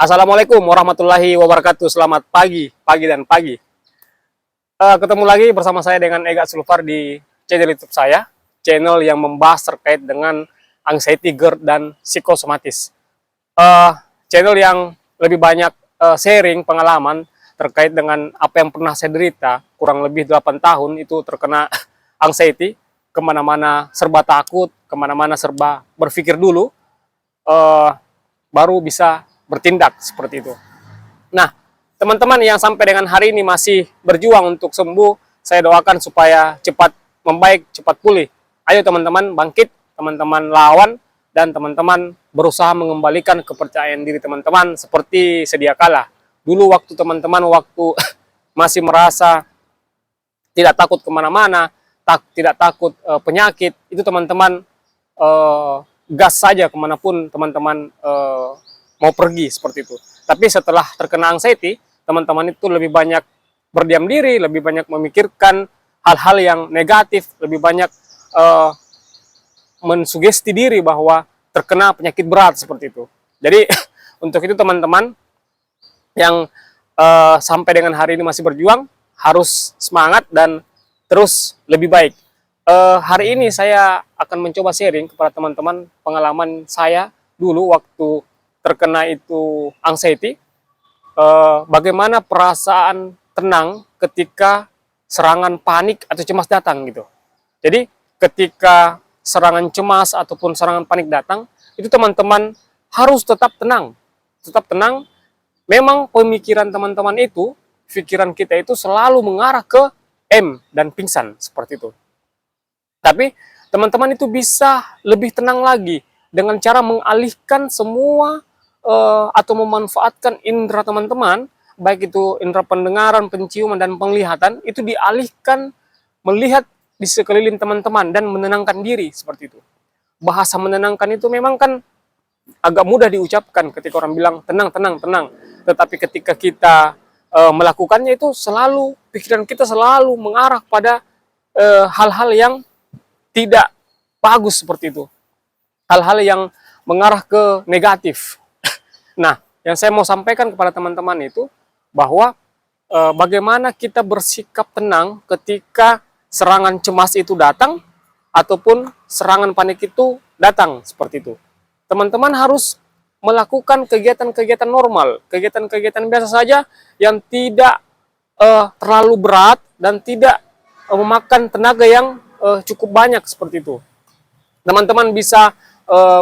Assalamualaikum warahmatullahi wabarakatuh. Selamat pagi, dan pagi. Ketemu lagi bersama saya dengan Ega Sulfar di channel YouTube saya, channel yang membahas terkait dengan anxiety, GERD, dan psikosomatis. Eh, Channel yang lebih banyak sharing pengalaman terkait dengan apa yang pernah saya derita. Kurang lebih 8 tahun itu terkena anxiety, kemana-mana serba takut, kemana-mana serba berpikir dulu, eh, baru bisa bertindak seperti itu. Nah, teman-teman yang sampai dengan hari ini masih berjuang untuk sembuh, saya doakan supaya cepat membaik, cepat pulih. Ayo teman-teman bangkit, teman-teman lawan, dan teman-teman berusaha mengembalikan kepercayaan diri teman-teman seperti sedia kala. Dulu waktu teman-teman masih merasa tidak takut kemana-mana, tidak takut penyakit, itu teman-teman gas saja kemanapun teman-teman mau pergi seperti itu. Tapi setelah terkena anxiety, teman-teman itu lebih banyak berdiam diri, lebih banyak memikirkan hal-hal yang negatif, lebih banyak mensugesti diri bahwa terkena penyakit berat seperti itu. Jadi untuk itu teman-teman yang sampai dengan hari ini masih berjuang, harus semangat dan terus lebih baik. Hari ini saya akan mencoba sharing kepada teman-teman pengalaman saya dulu waktu terkena itu anxiety, bagaimana perasaan tenang ketika serangan panik atau cemas datang gitu. Jadi ketika serangan cemas ataupun serangan panik datang, itu teman-teman harus tetap tenang. Tetap tenang. Memang pemikiran teman-teman itu, pikiran kita itu selalu mengarah ke M dan pingsan seperti itu. Tapi teman-teman itu bisa lebih tenang lagi dengan cara mengalihkan semua atau memanfaatkan indera teman-teman, baik itu indera pendengaran, penciuman, dan penglihatan, itu dialihkan melihat di sekeliling teman-teman dan menenangkan diri seperti itu. Bahasa menenangkan itu memang kan agak mudah diucapkan ketika orang bilang tenang, tenang, tenang. Tetapi ketika kita melakukannya itu selalu, pikiran kita selalu mengarah pada hal-hal yang tidak bagus seperti itu. Hal-hal yang mengarah ke negatif. Nah, yang saya mau sampaikan kepada teman-teman itu bahwa bagaimana kita bersikap tenang ketika serangan cemas itu datang ataupun serangan panik itu datang seperti itu. Teman-teman harus melakukan kegiatan-kegiatan normal, kegiatan-kegiatan biasa saja yang tidak terlalu berat dan tidak memakan tenaga yang cukup banyak seperti itu. Teman-teman bisa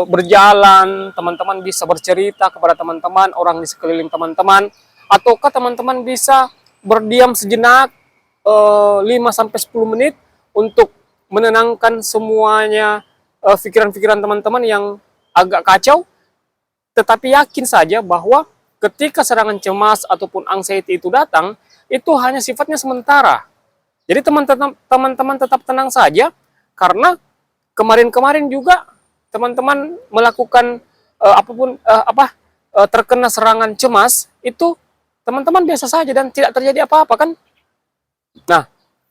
berjalan, teman-teman bisa bercerita kepada teman-teman, orang di sekeliling teman-teman, ataukah teman-teman bisa berdiam sejenak 5-10 menit untuk menenangkan semuanya pikiran-pikiran teman-teman yang agak kacau, tetapi yakin saja bahwa ketika serangan cemas ataupun anxiety itu datang, itu hanya sifatnya sementara. Jadi teman-teman tetap tenang saja, karena kemarin-kemarin juga teman-teman melakukan terkena serangan cemas, itu teman-teman biasa saja dan tidak terjadi apa-apa kan. Nah,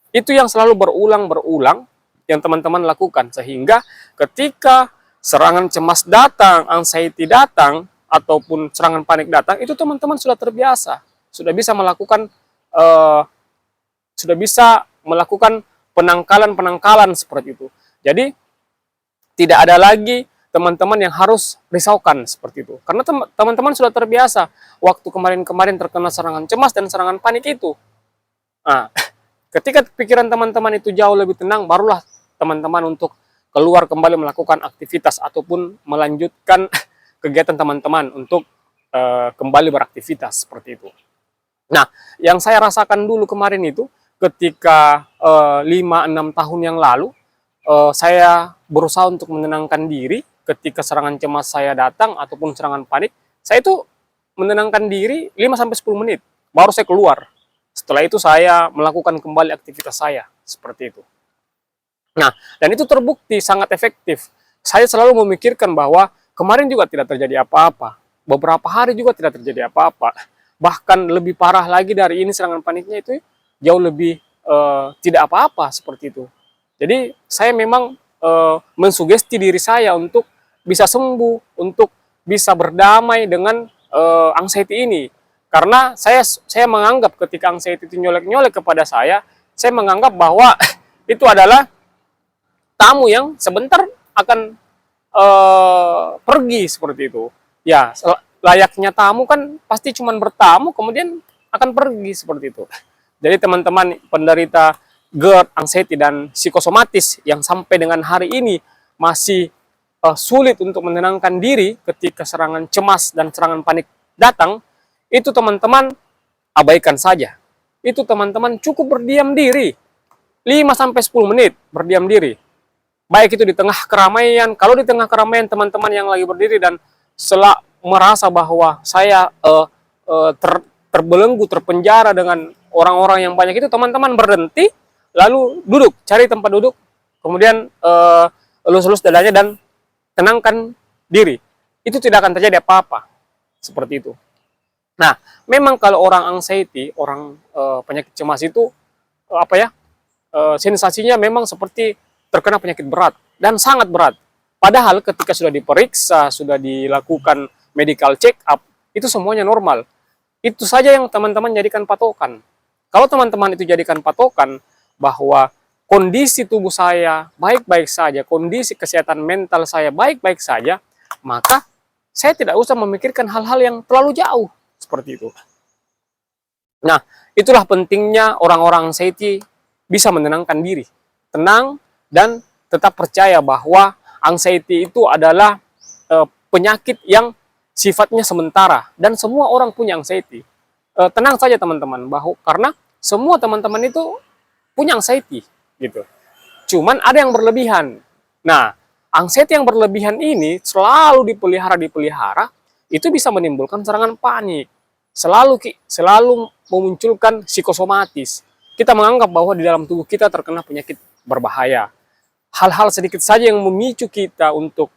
itu yang selalu berulang-berulang yang teman-teman lakukan, sehingga ketika serangan cemas datang, anxiety datang, ataupun serangan panik datang, itu teman-teman sudah terbiasa, sudah bisa melakukan penangkalan seperti itu. Jadi tidak ada lagi teman-teman yang harus risaukan seperti itu. Karena teman-teman sudah terbiasa waktu kemarin-kemarin terkena serangan cemas dan serangan panik itu. Nah, ketika pikiran teman-teman itu jauh lebih tenang, barulah teman-teman untuk keluar kembali melakukan aktivitas ataupun melanjutkan kegiatan teman-teman untuk kembali beraktivitas seperti itu. Nah, yang saya rasakan dulu kemarin itu ketika 5-6 tahun yang lalu, saya berusaha untuk menenangkan diri ketika serangan cemas saya datang ataupun serangan panik. Saya itu menenangkan diri 5-10 menit, baru saya keluar. Setelah itu saya melakukan kembali aktivitas saya, seperti itu. Nah, dan itu terbukti sangat efektif. Saya selalu memikirkan bahwa kemarin juga tidak terjadi apa-apa. Beberapa hari juga tidak terjadi apa-apa. Bahkan lebih parah lagi dari ini, serangan paniknya itu jauh lebih tidak apa-apa seperti itu. Jadi saya memang mensugesti diri saya untuk bisa sembuh, untuk bisa berdamai dengan anxiety ini. Karena saya menganggap ketika anxiety itu nyolek-nyolek kepada saya menganggap bahwa itu adalah tamu yang sebentar akan pergi seperti itu. Ya, layaknya tamu kan pasti cuma bertamu kemudian akan pergi seperti itu. Jadi teman-teman penderita GERD, anxiety dan psikosomatis yang sampai dengan hari ini masih sulit untuk menenangkan diri ketika serangan cemas dan serangan panik datang, itu teman-teman abaikan saja. Itu teman-teman cukup berdiam diri 5-10 menit berdiam diri. Baik itu di tengah keramaian, kalau di tengah keramaian teman-teman yang lagi berdiri dan merasa bahwa saya terbelenggu, terpenjara dengan orang-orang yang banyak itu, teman-teman berhenti, lalu duduk, cari tempat duduk, kemudian elus-elus dadanya dan tenangkan diri. Itu tidak akan terjadi apa-apa. Seperti itu. Nah, memang kalau orang anxiety, orang penyakit cemas itu, sensasinya memang seperti terkena penyakit berat dan sangat berat. Padahal ketika sudah diperiksa, sudah dilakukan medical check up, itu semuanya normal. Itu saja yang teman-teman jadikan patokan. Kalau teman-teman itu jadikan patokan bahwa kondisi tubuh saya baik-baik saja, kondisi kesehatan mental saya baik-baik saja, maka saya tidak usah memikirkan hal-hal yang terlalu jauh. Seperti itu. Nah, itulah pentingnya orang-orang anxiety bisa menenangkan diri. Tenang dan tetap percaya bahwa anxiety itu adalah penyakit yang sifatnya sementara dan semua orang punya anxiety. Tenang saja teman-teman, karena semua teman-teman itu punya anxiety gitu. Cuman ada yang berlebihan. Nah, anxiety yang berlebihan ini selalu dipelihara, itu bisa menimbulkan serangan panik. Selalu memunculkan psikosomatis. Kita menganggap bahwa di dalam tubuh kita terkena penyakit berbahaya. Hal-hal sedikit saja yang memicu kita untuk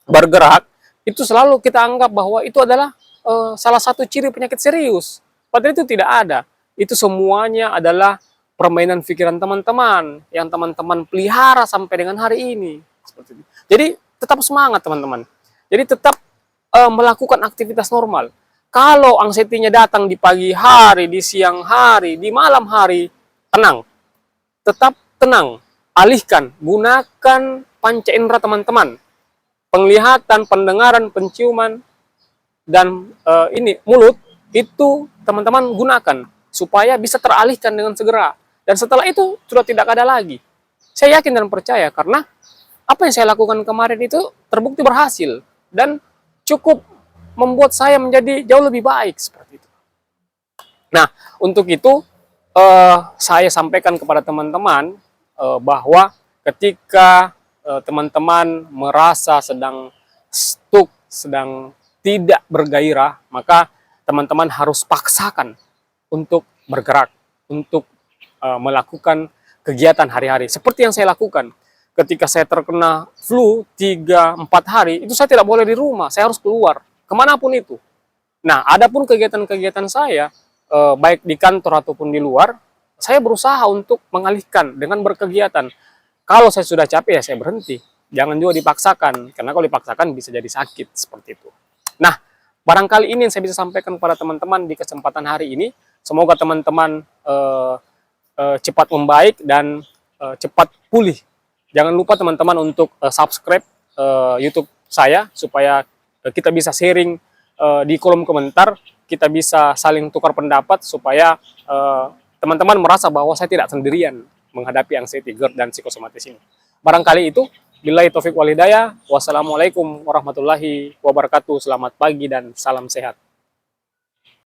bergerak, itu selalu kita anggap bahwa itu adalah salah satu ciri penyakit serius. Padahal itu tidak ada. Itu semuanya adalah permainan pikiran teman-teman yang teman-teman pelihara sampai dengan hari ini. Seperti itu. Jadi tetap semangat teman-teman. Jadi tetap melakukan aktivitas normal. Kalau anxiety-nya datang di pagi hari, di siang hari, di malam hari, tenang. Tetap tenang. Alihkan, gunakan panca indera teman-teman. Penglihatan, pendengaran, penciuman, dan mulut, itu teman-teman gunakan. Supaya bisa teralihkan dengan segera. Dan setelah itu, sudah tidak ada lagi. Saya yakin dan percaya, karena apa yang saya lakukan kemarin itu terbukti berhasil. Dan cukup membuat saya menjadi jauh lebih baik seperti itu. Nah, untuk itu saya sampaikan kepada teman-teman bahwa ketika teman-teman merasa sedang stuck, sedang tidak bergairah, maka teman-teman harus paksakan untuk bergerak, untuk melakukan kegiatan hari-hari. Seperti yang saya lakukan. Ketika saya terkena flu 3-4 hari, itu saya tidak boleh di rumah, saya harus keluar. Kemanapun itu. Nah, adapun kegiatan-kegiatan saya, baik di kantor ataupun di luar, saya berusaha untuk mengalihkan dengan berkegiatan. Kalau saya sudah capek, ya saya berhenti. Jangan juga dipaksakan, karena kalau dipaksakan bisa jadi sakit, seperti itu. Nah, barangkali ini yang saya bisa sampaikan kepada teman-teman di kesempatan hari ini. Semoga teman-teman cepat membaik dan cepat pulih. Jangan lupa teman-teman untuk subscribe YouTube saya, supaya kita bisa sharing di kolom komentar, kita bisa saling tukar pendapat supaya teman-teman merasa bahwa saya tidak sendirian menghadapi anxiety, GERD, dan psikosomatis ini. Barangkali itu, billahi taufik wal hidayah, wassalamualaikum warahmatullahi wabarakatuh, selamat pagi dan salam sehat.